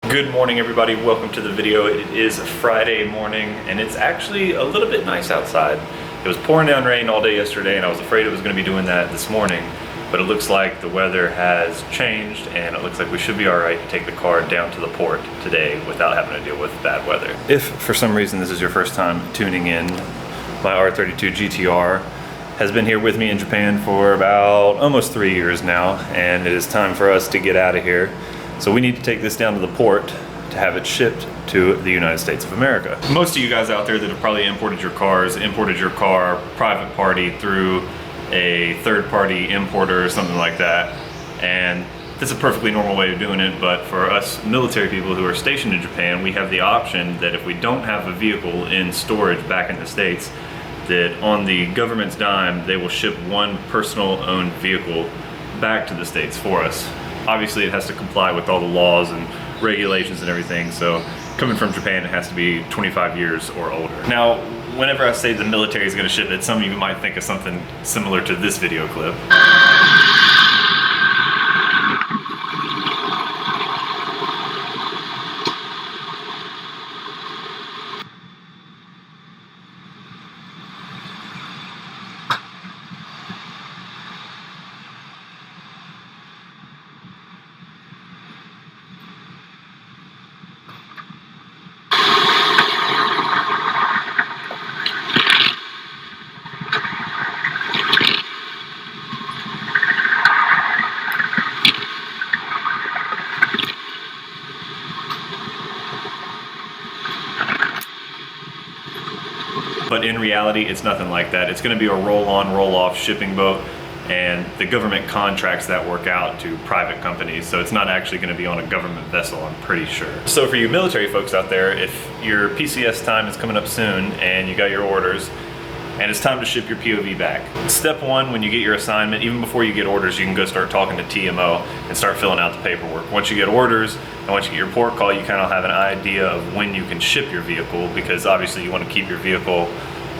Good morning, everybody. Welcome to the video. It is Friday morning and it's actually a little bit nice outside. It was pouring down rain all day yesterday and I was afraid it was going to be doing that this morning, but it looks like the weather has changed and it looks like we should be alright to take the car down to the port today without having to deal with bad weather. If for some reason this is your first time tuning in, my R32 GTR has been here with me in Japan for about almost 3 years now, and it is time for us to get out of here. So we need to take this down to the port to have it shipped to the United States of America. Most of you guys out there that have probably imported your car private party through a third-party importer or something like that, and that's a perfectly normal way of doing it. But for us military people who are stationed in Japan, we have the option that if we don't have a vehicle in storage back in the States, that on the government's dime, they will ship one personal owned vehicle back to the States for us. Obviously it has to comply with all the laws and regulations and everything, so coming from Japan it has to be 25 years or older. Now, whenever I say the military is going to ship it, some of you might think of something similar to this video clip. But in reality, it's nothing like that. It's going to be a roll-on, roll-off shipping boat, and the government contracts that work out to private companies, so it's not actually going to be on a government vessel, I'm pretty sure. So for you military folks out there, if your PCS time is coming up soon and you got your orders, and it's time to ship your POV back. Step one, when you get your assignment, even before you get orders, you can go start talking to TMO and start filling out the paperwork. Once you get orders and once you get your port call, you kind of have an idea of when you can ship your vehicle, because obviously you want to keep your vehicle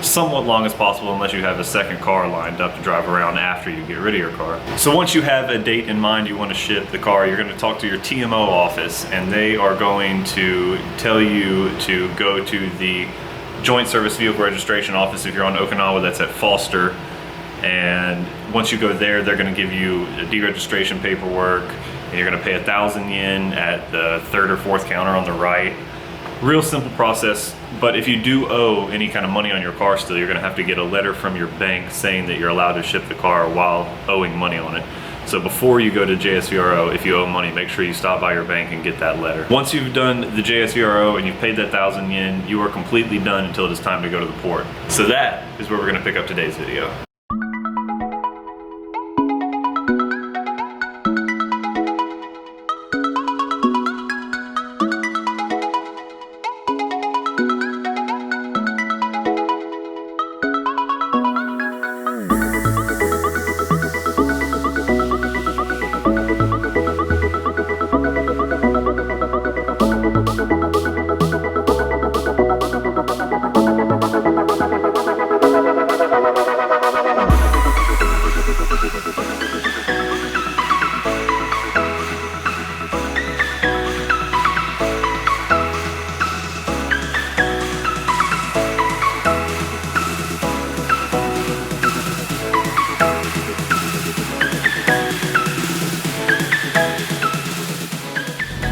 somewhat long as possible unless you have a second car lined up to drive around after you get rid of your car. So once you have a date in mind you want to ship the car, you're going to talk to your TMO office and they are going to tell you to go to the Joint Service Vehicle Registration Office. If you're on Okinawa, that's at Foster, and once you go there, they're going to give you a deregistration paperwork and you're going to pay 1,000 yen at the third or fourth counter on the right. Real simple process, but if you do owe any kind of money on your car still, you're going to have to get a letter from your bank saying that you're allowed to ship the car while owing money on it. So before you go to JSVRO, if you owe money, make sure you stop by your bank and get that letter. Once you've done the JSVRO and you've paid that 1,000 yen, you are completely done until it is time to go to the port. So that is where we're going to pick up today's video.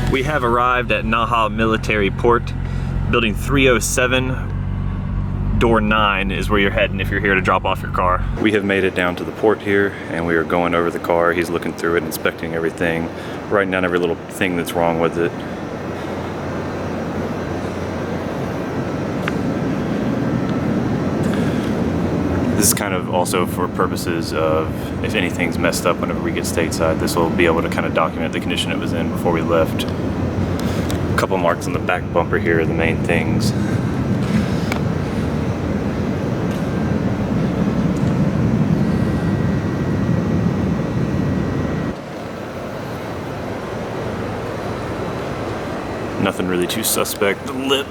We have arrived at Naha Military Port. Building 307, door 9 is where you're heading if you're here to drop off your car. We have made it down to the port here and we are going over the car. He's looking through it, inspecting everything, writing down every little thing that's wrong with it. This is kind of also for purposes of if anything's messed up whenever we get stateside, this will be able to kind of document the condition it was in before we left. A couple marks on the back bumper here are the main things. Nothing really too suspect. The lip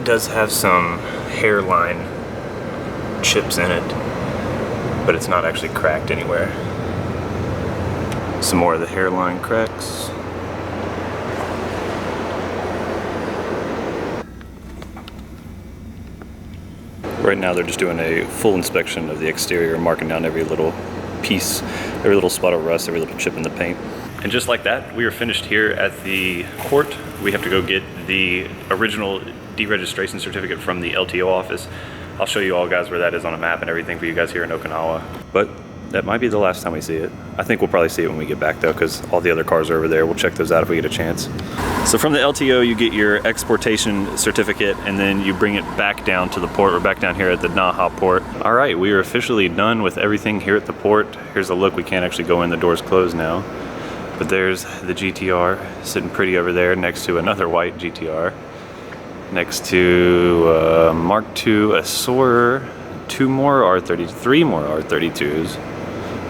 does have some hairline chips in it, but it's not actually cracked anywhere. Some more of the hairline cracks. Right now they're just doing a full inspection of the exterior, marking down every little piece, every little spot of rust, every little chip in the paint. And just like that, we are finished here at the port. We have to go get the original deregistration certificate from the LTO office. I'll show you all guys where that is on a map and everything for you guys here in Okinawa. But that might be the last time we see it. I think we'll probably see it when we get back though, because all the other cars are over there. We'll check those out if we get a chance. So from the LTO, you get your exportation certificate and then you bring it back down to the port. We're back down here at the Naha port. All right, we are officially done with everything here at the port. Here's a look. We can't actually go in, the door's closed now. But there's the GTR sitting pretty over there next to another white GTR. Next to Mark II, a Soarer, three more R32s,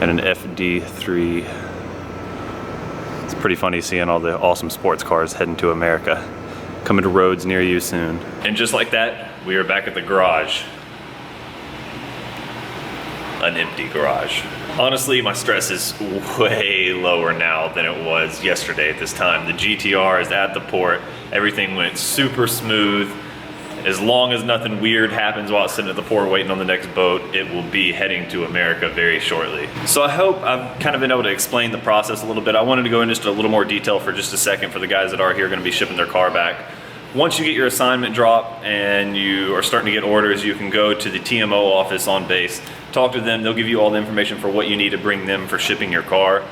and an FD3. It's pretty funny seeing all the awesome sports cars heading to America. Coming to roads near you soon. And just like that, we are back at the garage. An empty garage. Honestly, my stress is way lower now than it was yesterday at this time. The GTR is at the port. Everything went super smooth. As long as nothing weird happens while it's sitting at the port waiting on the next boat, it will be heading to America very shortly. So I hope I've kind of been able to explain the process a little bit. I wanted to go into just a little more detail for just a second for the guys that are here going to be shipping their car back. Once you get your assignment drop and you are starting to get orders, you can go to the TMO office on base, talk to them. They'll give you all the information for what you need to bring them for shipping your car.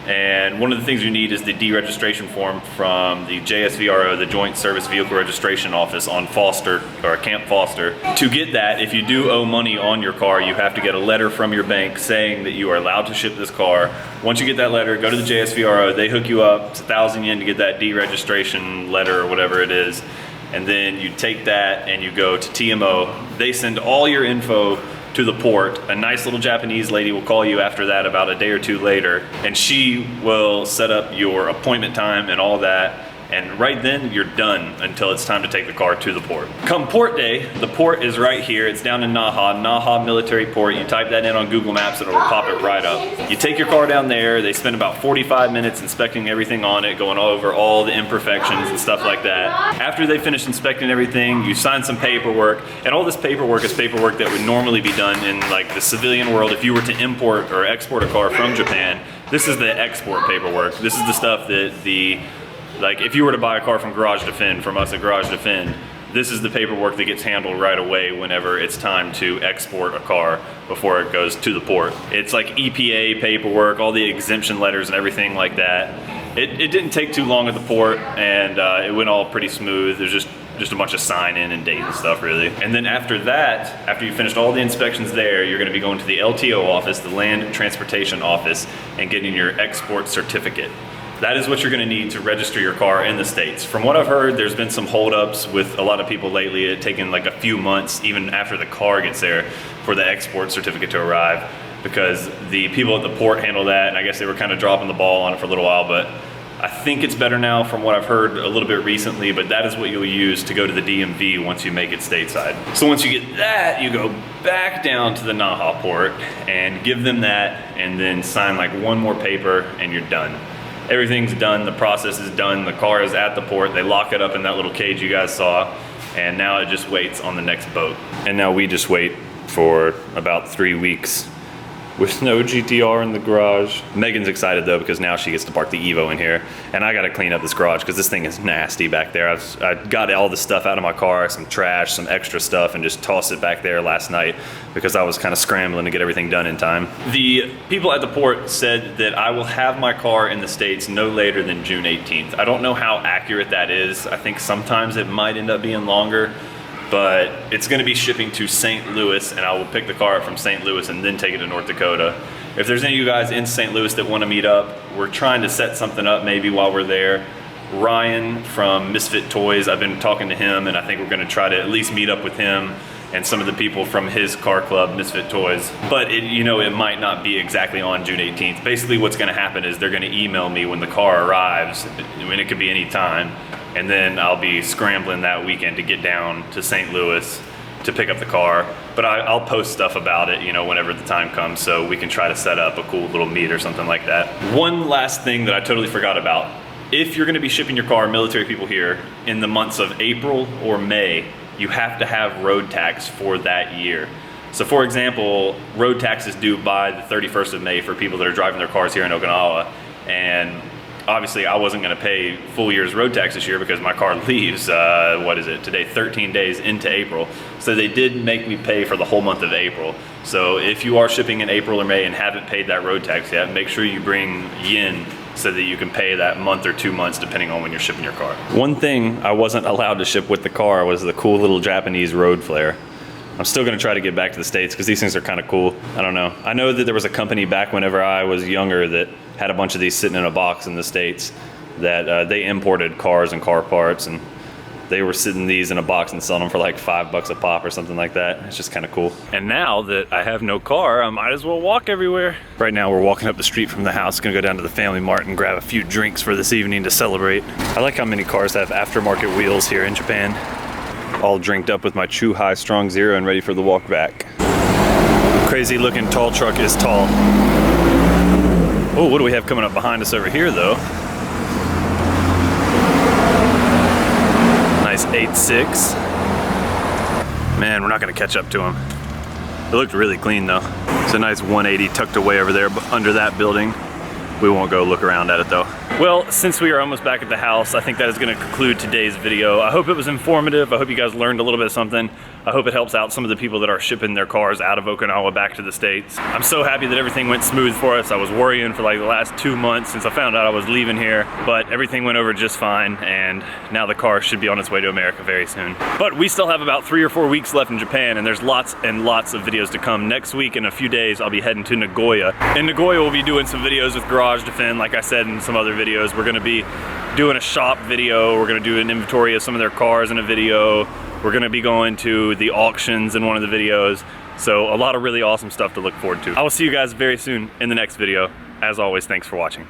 And one of the things you need is the deregistration form from the JSVRO, the Joint Service Vehicle Registration Office on Foster, or Camp Foster. To get that, if you do owe money on your car, you have to get a letter from your bank saying that you are allowed to ship this car. Once you get that letter, go to the JSVRO, they hook you up, it's 1,000 yen to get that deregistration letter or whatever it is. And then you take that and you go to TMO. They send all your info to the port. A nice little Japanese lady will call you after that about a day or two later, and she will set up your appointment time and all that. And right then you're done until it's time to take the car to the port. Come port day, the port is right here. It's down in Naha Military Port. You type that in on Google Maps and it'll pop it right up. You take your car down there. They spend about 45 minutes inspecting everything on it, going over all the imperfections and stuff like that. After they finish inspecting everything, you sign some paperwork, and all this paperwork is paperwork that would normally be done in like the civilian world. If you were to import or export a car from Japan, this is the export paperwork. This is the stuff that like if you were to buy a car from Garage Defend, from us at Garage Defend, this is the paperwork that gets handled right away whenever it's time to export a car before it goes to the port. It's like EPA paperwork, all the exemption letters and everything like that. It didn't take too long at the port, and it went all pretty smooth. There's just a bunch of sign in and date and stuff really. And then after that, after you finished all the inspections there, you're gonna be going to the LTO office, the Land Transportation Office, and getting your export certificate. That is what you're gonna need to register your car in the States. From what I've heard, there's been some holdups with a lot of people lately. It's taken like a few months, even after the car gets there, for the export certificate to arrive, because the people at the port handle that, and I guess they were kind of dropping the ball on it for a little while, but I think it's better now from what I've heard a little bit recently, but that is what you'll use to go to the DMV once you make it stateside. So once you get that, you go back down to the Naha port and give them that, and then sign like one more paper and you're done. Everything's done, the process is done, the car is at the port, they lock it up in that little cage you guys saw, and now it just waits on the next boat. And now we just wait for about 3 weeks with no GTR in the garage. Megan's excited though, because now she gets to park the Evo in here, and I gotta clean up this garage because this thing is nasty back there. I got all the stuff out of my car, some trash, some extra stuff, and just tossed it back there last night because I was kind of scrambling to get everything done in time. The people at the port said that I will have my car in the States no later than June 18th. I don't know how accurate that is. I think sometimes it might end up being longer, but it's gonna be shipping to St. Louis, and I will pick the car up from St. Louis and then take it to North Dakota. If there's any of you guys in St. Louis that wanna meet up, we're trying to set something up maybe while we're there. Ryan from Misfit Toys, I've been talking to him, and I think we're gonna try to at least meet up with him and some of the people from his car club, Misfit Toys. But it might not be exactly on June 18th. Basically what's gonna happen is they're gonna email me when the car arrives. I mean, it could be any time. And then I'll be scrambling that weekend to get down to St. Louis to pick up the car. But I'll post stuff about it, whenever the time comes, so we can try to set up a cool little meet or something like that. One last thing that I totally forgot about. If you're gonna be shipping your car, military people here, in the months of April or May, you have to have road tax for that year. So for example, road tax is due by the 31st of May for people that are driving their cars here in Okinawa. And obviously I wasn't gonna pay full year's road tax this year because my car leaves, what is it, today, 13 days into April. So they did make me pay for the whole month of April. So if you are shipping in April or May and haven't paid that road tax yet, make sure you bring yen so that you can pay that month or 2 months depending on when you're shipping your car. One thing I wasn't allowed to ship with the car was the cool little Japanese road flare. I'm still gonna try to get back to the States because these things are kind of cool. I don't know. I know that there was a company back whenever I was younger that had a bunch of these sitting in a box in the States that they imported cars and car parts, and they were sitting these in a box and selling them for like $5 a pop or something like that. It's just kind of cool. And now that I have no car, I might as well walk everywhere. Right now we're walking up the street from the house, gonna go down to the Family Mart and grab a few drinks for this evening to celebrate. I like how many cars have aftermarket wheels here in Japan. All drinked up with my True High Strong Zero and ready for the walk back. Crazy looking tall truck is tall. Oh, what do we have coming up behind us over here though? Nice 8.6. Man, we're not gonna catch up to him. It looked really clean though. It's a nice 180 tucked away over there under that building. We won't go look around at it though. Well, since we are almost back at the house, I think that is gonna conclude today's video. I hope it was informative. I hope you guys learned a little bit of something. I hope it helps out some of the people that are shipping their cars out of Okinawa back to the States. I'm so happy that everything went smooth for us. I was worrying for like the last 2 months since I found out I was leaving here, but everything went over just fine, and now the car should be on its way to America very soon. But we still have about 3 or 4 weeks left in Japan, and there's lots and lots of videos to come. Next week, in a few days, I'll be heading to Nagoya. In Nagoya, we'll be doing some videos with Garage Defend, like I said in some other videos. We're gonna be doing a shop video. We're gonna do an inventory of some of their cars in a video. We're gonna be going to the auctions in one of the videos. So a lot of really awesome stuff to look forward to. I will see you guys very soon in the next video. As always, thanks for watching.